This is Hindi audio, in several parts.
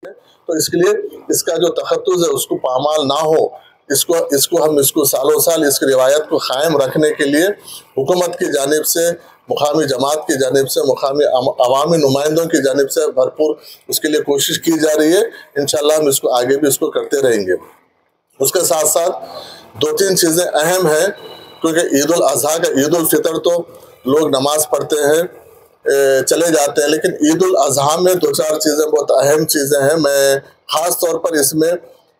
तो इसके लिए इसका जो तखत्तुस है उसको पामाल ना हो, इसको सालों साल इस रिवायत को कायम रखने के लिए हुकूमत की जानिब से, मुकामी जमात की जानिब से, मुकामी अवामी नुमाइंदों की जानिब से भरपूर उसके लिए कोशिश की जा रही है। इंशाल्लाह हम इसको आगे भी इसको करते रहेंगे। उसके साथ साथ दो तीन चीज़ें अहम हैं, क्योंकि ईद उल अज़हा का, ईद उल फितर तो लोग नमाज पढ़ते हैं चले जाते हैं, लेकिन ईद उल अज़हा में दो चार चीज़ें बहुत अहम चीज़ें हैं। मैं ख़ास तौर पर इसमें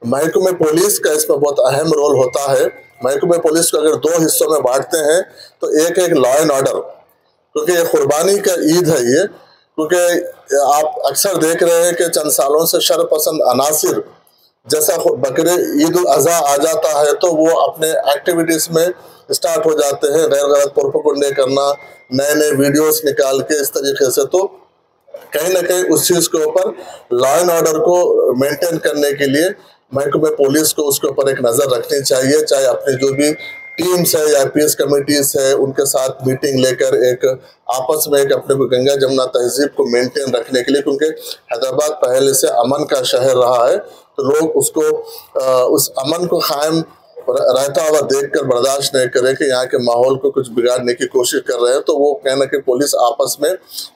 महकमे पुलिस का इसमें बहुत अहम रोल होता है। महकमे पुलिस को अगर दो हिस्सों में बांटते हैं तो एक लॉ एंड ऑर्डर, क्योंकि ये कुर्बानी का ईद है ये, क्योंकि आप अक्सर देख रहे हैं कि चंद सालों से शरपसंद अनासिर, जैसा बकरे ईद उल अज़हा आ जाता है तो वो अपने एक्टिविटीज़ में स्टार्ट हो जाते हैं, गैर गलत प्रोपेगेंडा करना, नए नए वीडियोस निकाल के इस तरीके से। तो कहीं ना कहीं उस चीज़ के ऊपर लॉ एंड ऑर्डर को मेंटेन करने के लिए महकमे पुलिस को उसके ऊपर एक नज़र रखनी चाहिए, चाहे अपनी जो भी टीम्स है या पीस कमेटीज है उनके साथ मीटिंग लेकर एक आपस में एक अपने को गंगा जमुना तहजीब को मेंटेन रखने के लिए, क्योंकि हैदराबाद पहले से अमन का शहर रहा है, तो लोग उसको उस अमन को कायम रहता हुआ देखकर बर्दाश्त नहीं करे कि यहाँ के माहौल को कुछ बिगाड़ने की कोशिश कर रहे हैं। तो वो कहना कि पुलिस आपस में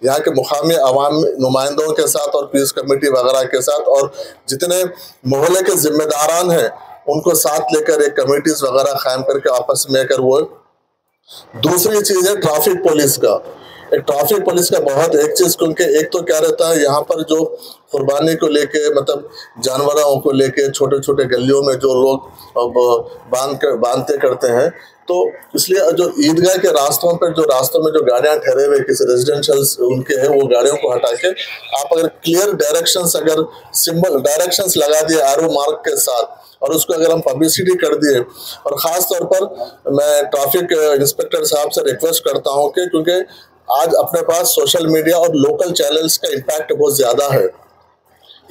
यहाँ के मुकामी अवाम नुमाइंदों के साथ और पीस कमेटी वगैरह के साथ और जितने मोहल्ले के जिम्मेदारान हैं उनको साथ लेकर एक कमेटीज वगैरह कायम करके आपस में कर वो। दूसरी चीज़ है ट्रैफिक पुलिस का। एक ट्रैफिक पुलिस का बहुत एक चीज़, क्योंकि एक तो क्या रहता है यहाँ पर जो कुर्बानी को लेके, मतलब जानवरों को लेके छोटे छोटे गलियों में जो लोग बांधते करते हैं, तो इसलिए जो ईदगाह के रास्तों में जो गाड़ियाँ ठहरे हुए किसी रेजिडेंशियल्स उनके हैं, वो गाड़ियों को हटा के आप अगर क्लियर डायरेक्शंस, अगर सिंबल डायरेक्शंस लगा दिए एरो मार्क के साथ और उसको अगर हम पब्लिसिटी कर दिए, और ख़ास तौर पर मैं ट्रैफिक इंस्पेक्टर साहब से रिक्वेस्ट करता हूँ कि क्योंकि आज अपने पास सोशल मीडिया और लोकल चैनल्स का इम्पैक्ट बहुत ज़्यादा है,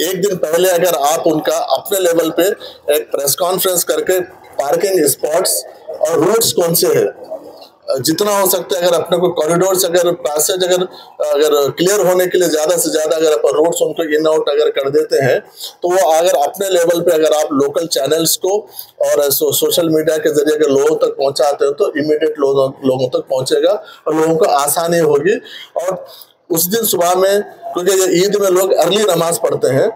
एक दिन पहले अगर आप उनका अपने लेवल पे एक प्रेस कॉन्फ्रेंस करके पार्किंग स्पॉट्स और रूट्स कौन से हैं, जितना हो सकता है अगर अपने को कॉरिडोर्स, अगर पैसेज अगर क्लियर होने के लिए ज़्यादा से ज़्यादा अगर अपन रोड्स उनको इन आउट अगर कर देते हैं, तो वो अगर अपने लेवल पे अगर आप लोकल चैनल्स को और सोशल मीडिया के जरिए अगर लोगों तक पहुंचाते हो तो इमीडिएट लोगों तक पहुंचेगा और लोगों को आसानी होगी। और उस दिन सुबह में, क्योंकि ये ईद में लोग अर्ली नमाज पढ़ते हैं,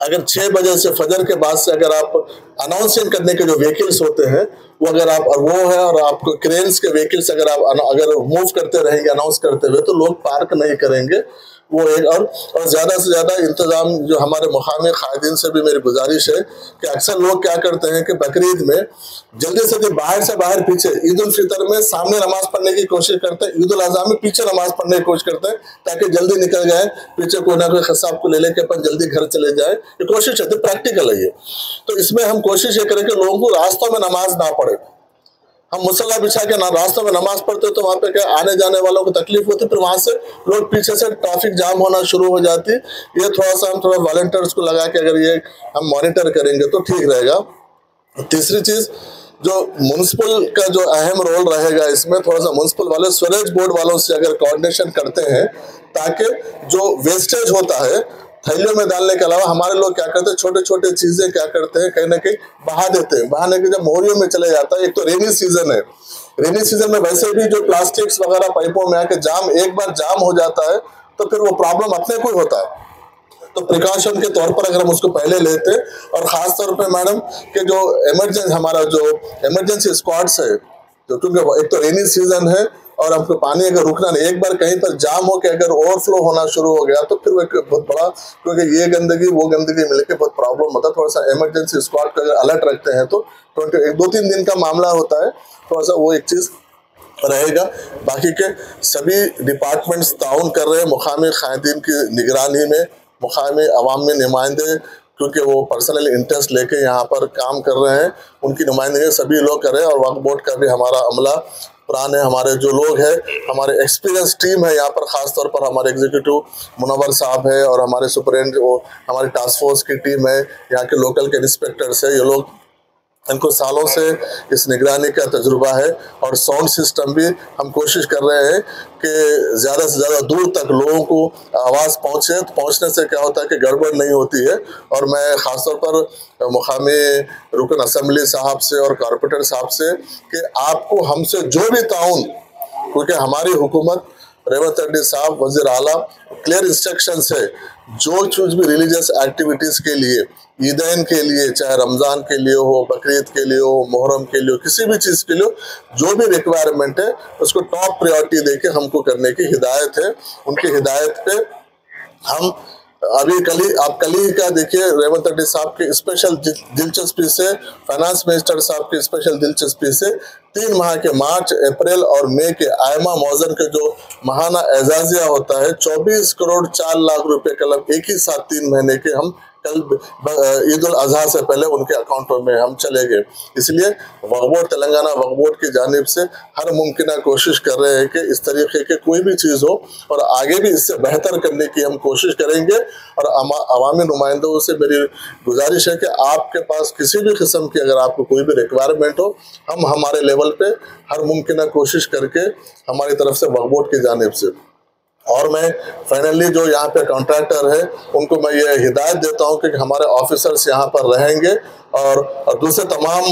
अगर 6 बजे से फजर के बाद से अगर आप अनाउंसिंग करने के जो व्हीकल्स होते हैं वो अगर आप, और वो है, और आपको क्रेन्स के व्हीकल्स अगर आप अगर मूव करते रहेंगे अनाउंस करते हुए, तो लोग पार्क नहीं करेंगे। वो एक और ज़्यादा से ज़्यादा इंतज़ाम जो हमारे मुकामी कायदीन से भी मेरी गुजारिश है कि अक्सर लोग क्या करते हैं कि बकरीद में जल्दी से बाहर से बाहर पीछे, ईद उल फितर में सामने नमाज पढ़ने की कोशिश करते हैं, ईद उल अज़हा में पीछे नमाज पढ़ने की कोशिश करते हैं ताकि जल्दी निकल जाए, पीछे कोई ना कोई खसाब को ले लेके अपन जल्दी घर चले जाए। ये कोशिश है, तो प्रैक्टिकल है ये। तो इसमें हम कोशिश ये करें कि लोगों को रास्तों में नमाज ना पढ़े। हम मुसल्ला बिछा के रास्तों में नमाज पढ़ते तो वहाँ पे क्या आने जाने वालों को तकलीफ होती, फिर वहाँ से लोग पीछे से ट्रैफिक जाम होना शुरू हो जाती। ये थोड़ा सा हम वॉलंटियर्स को लगा के अगर ये हम मॉनिटर करेंगे तो ठीक रहेगा। तीसरी चीज़, जो म्युनिसिपल का जो अहम रोल रहेगा इसमें, थोड़ा सा म्युनिसिपल वाले स्वरेज बोर्ड वालों से अगर कोऑर्डिनेशन करते हैं, ताकि जो वेस्टेज होता है थैलियों में डालने के अलावा हमारे लोग क्या करते हैं, छोटे छोटे चीजें क्या करते हैं, कहीं ना कहीं बहा देते हैं। बहाने के जब मोहरियों में चले जाता है, एक तो रेनी सीजन है, रेनी सीजन में वैसे भी जो प्लास्टिक्स वगैरह पाइपों में आके एक बार जाम हो जाता है तो फिर वो प्रॉब्लम अपने को ही होता है। तो प्रिकॉशन के तौर पर अगर हम उसको पहले लेते, और ख़ास तौर पे मैडम कि जो हमारा जो इमरजेंसी स्क्वाड्स है, जो क्योंकि एक तो रेनी सीजन है और हमको पानी अगर रुकना नहीं, एक बार कहीं पर जाम हो के अगर ओवरफ्लो होना शुरू हो गया तो फिर वो एक बहुत बड़ा, क्योंकि ये गंदगी वो गंदगी मिलकर बहुत प्रॉब्लम होता है। थोड़ा सा इमरजेंसी स्क्वाड का अगर अलर्ट रखते हैं तो 2-3 दिन का मामला होता है, थोड़ा सा वो एक चीज़ रहेगा। बाकी के सभी डिपार्टमेंट्स ताउन कर रहे हैं मुकामी कायदीन की निगरानी में, मुकामी अवाम में नुमाइंदे, क्योंकि वो पर्सनल इंटरेस्ट लेके यहाँ पर काम कर रहे हैं, उनकी नुमाइंदगी सभी लोग कर रहे हैं। और वक्फ बोर्ड का भी हमारा अमला पुराने हमारे जो लोग हैं, हमारे एक्सपीरियंस टीम है यहाँ पर, ख़ास तौर पर हमारे एग्जीक्यूटिव मुनव्वर साहब है और हमारे सुपरिटेंडेंट, वो हमारी टास्क फोर्स की टीम है, यहाँ के लोकल के इंस्पेक्टर्स है, ये लोग इनको सालों से इस निगरानी का तजुर्बा है और साउंड सिस्टम भी हम कोशिश कर रहे हैं कि ज़्यादा से ज़्यादा दूर तक लोगों को आवाज़ पहुँचे। तो पहुँचने से क्या होता है कि गड़बड़ नहीं होती है। और मैं ख़ासतौर पर मुकामी रुकन असम्बली साहब से और कॉर्पोरेटर साहब से कि आपको हमसे जो भी ताउन, क्योंकि हमारी हुकूमत रेवंत रेड्डी साहब वज़ीर आला क्लियर इंस्ट्रक्शन है, जो चीज़ भी रिलीजियस एक्टिविटीज़ के लिए, ईदैन के लिए, चाहे रमज़ान के लिए हो, बकरीद के लिए हो, मुहर्रम के लिए हो, किसी भी चीज़ के लिए जो भी रिक्वायरमेंट है उसको टॉप प्रायोरिटी देके हमको करने की हिदायत है। उनकी हिदायत पे हम अभी कल ही का देखिए, रेवंत रेड्डी साहब की स्पेशल दिलचस्पी से, फाइनेंस मिनिस्टर साहब की स्पेशल दिलचस्पी से 3 माह के मार्च, अप्रैल और मई के आयमा मौजन के जो महाना एजाजिया होता है 24 करोड़ 4 लाख रुपए कलम एक ही साथ 3 महीने के हम कल ईद उल अजहा से पहले उनके अकाउंटों में हम चले गए। इसलिए वक्फ बोर्ड, तेलंगाना वक्फ बोर्ड की जानिब से हर मुमकिन कोशिश कर रहे हैं कि इस तरीके के कोई भी चीज़ हो और आगे भी इससे बेहतर करने की हम कोशिश करेंगे। और अवामी नुमाइंदों से मेरी गुजारिश है कि आपके पास किसी भी किस्म की अगर आपको कोई भी रिक्वायरमेंट हो, हम हमारे लेवल पे हर मुमकिन कोशिश करके हमारी तरफ से वक्फ बोर्ड की जानिब से। और मैं फाइनली जो यहाँ पे कॉन्ट्रैक्टर है उनको मैं ये हिदायत देता हूँ कि हमारे ऑफिसर्स यहाँ पर रहेंगे और दूसरे तमाम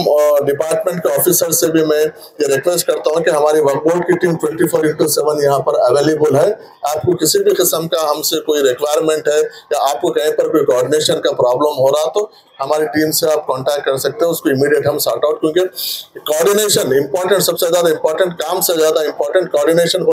डिपार्टमेंट के ऑफिसर से भी मैं ये रिक्वेस्ट करता हूँ कि हमारी वक्फ बोर्ड की टीम 24/7 यहाँ पर अवेलेबल है। आपको किसी भी किस्म का हमसे कोई रिक्वायरमेंट है या आपको कहीं पर कोई कोऑर्डिनेशन का प्रॉब्लम हो रहा तो हमारी टीम से आप कांटेक्ट कर सकते हैं, उसको इमीडिएट हम सॉर्ट आउट, क्योंकि कोऑर्डिनेशन इंपॉर्टेंट, सबसे ज़्यादा इंपॉर्टेंट, काम से ज़्यादा इंपॉर्टेंट कोऑर्डिनेशन